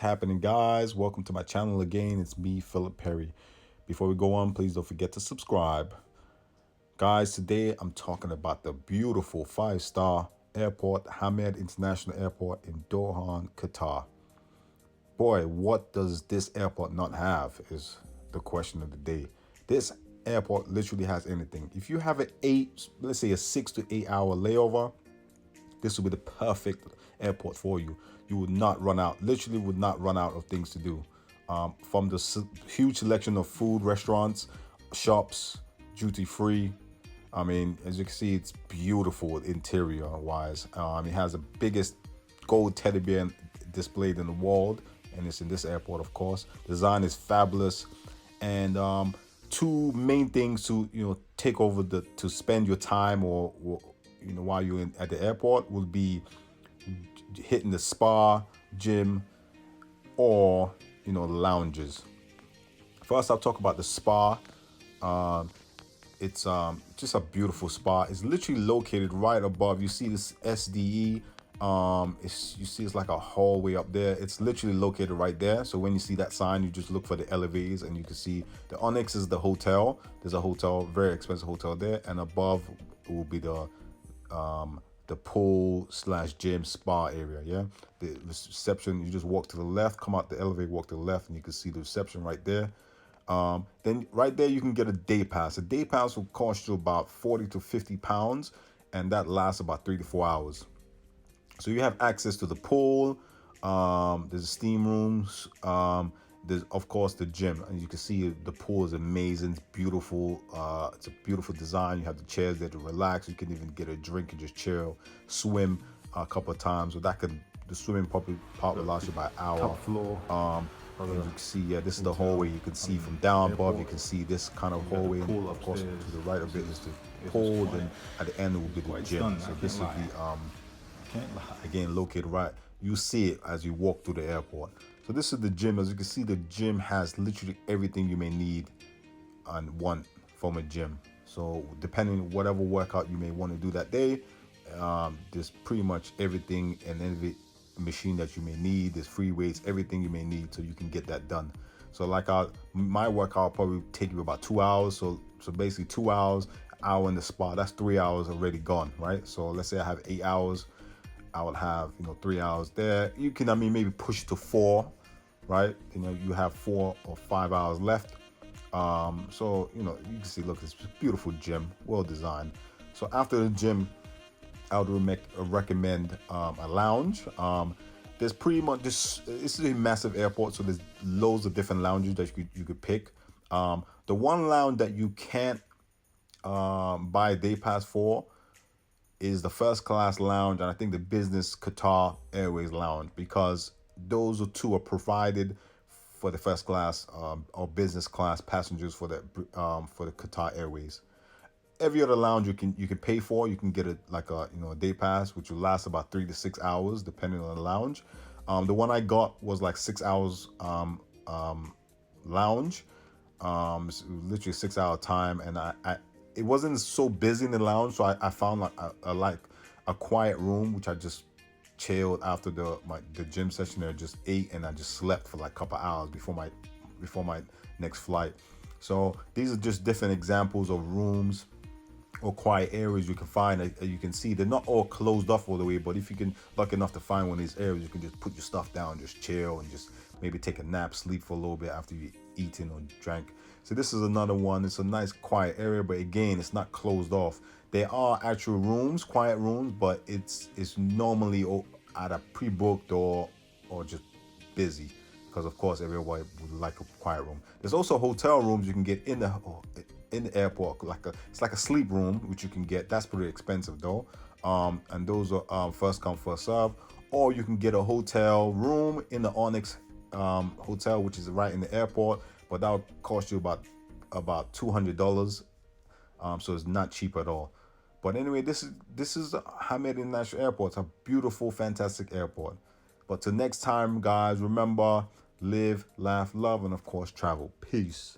Happening, guys? Welcome to my channel again. It's me, Philip Perry. Before we go on, please don't forget to subscribe. Guys, today I'm talking about the beautiful five-star airport, Hamad International Airport in Doha, Qatar. Boy, what does this airport not have is the question of the day. This airport literally has anything. If you have let's say a 6 to 8 hour layover, this would be the perfect airport for you. You would not run out, literally would not run out of things to do. From the huge selection of food, restaurants, shops, duty free. I mean, as you can see, it's beautiful interior wise. It has the biggest gold teddy bear displayed in the world, and it's in this airport, of course. Design is fabulous, and two main things to take over to spend your time or while you're at the airport will be hitting the spa, gym, or the lounges. First, I'll talk about the spa. It's just a beautiful spa. It's literally located right above. You see this SDE. You see it's like a hallway up there. It's literally located right there. So when you see that sign, you just look for the elevators, and you can see the Onyx is the hotel. There's a hotel, very expensive hotel there, and above will be the pool slash gym spa area. Yeah, the reception, you just walk to the left, come out the elevator, walk to the left, and you can see the reception right there. Then right there you can get a day pass. A day pass will cost you about 40 to 50 pounds, and that lasts about 3 to 4 hours. So you have access to the pool. There's steam rooms. There's of course the gym, and you can see the pool is amazing. It's beautiful. It's a beautiful design. You have the chairs there to relax. You can even get a drink and just chill, swim a couple of times. So the swimming part will last you about an hour. Top floor. And you can see, yeah, this is the hallway. You can see from down above. You can see this kind of hallway. And of course, to the right of it is the pool. Then at the end will be the gym. So this will be again located right. You see it as you walk through the airport. So this is the gym. As you can see, the gym has literally everything you may need and want from a gym. So depending on whatever workout you may want to do that day, there's pretty much everything and every machine that you may need. There's free weights, everything you may need, so you can get that done. So like my workout probably take you about 2 hours. So basically 2 hours, hour in the spa, that's 3 hours already gone, right? So let's say I have 8 hours. I would have 3 hours there. You can maybe push it to 4, right? You have 4 or 5 hours left. So you can see, look, it's a beautiful gym, well designed. So after the gym, I would recommend a lounge. There's pretty much this is a massive airport, so there's loads of different lounges that you could pick. The one lounge that you can't buy a day pass for is the first class lounge, and I think the business Qatar Airways lounge, because those two are provided for the first class or business class passengers for the Qatar Airways. Every other lounge you can pay for. You can get a day pass, which will last about 3 to 6 hours depending on the lounge. The one I got was like 6 hours lounge. It's literally 6 hour time, and it wasn't so busy in the lounge, so I found like a quiet room, which I just chilled after the gym session there, just ate, and I just slept for like a couple hours before my next flight. So these are just different examples of rooms or quiet areas you can find. You can see they're not all closed off all the way, but if you can lucky enough to find one of these areas, you can just put your stuff down, just chill, and just maybe take a nap, sleep for a little bit after you eaten or drank. So this is another one. It's a nice quiet area, but again, it's not closed off. There are actual rooms, quiet rooms, but it's normally either pre-booked or just busy, because of course everybody would like a quiet room. There's also hotel rooms you can get in the airport, it's like a sleep room, which you can get. That's pretty expensive though, and those are first come first serve. Or you can get a hotel room in the Onyx hotel, which is right in the airport, but that will cost you about $200. So it's not cheap at all. But anyway, this is Hamad International Airport. It's a beautiful, fantastic airport. But till next time, guys, remember, live, laugh, love, and of course travel. Peace.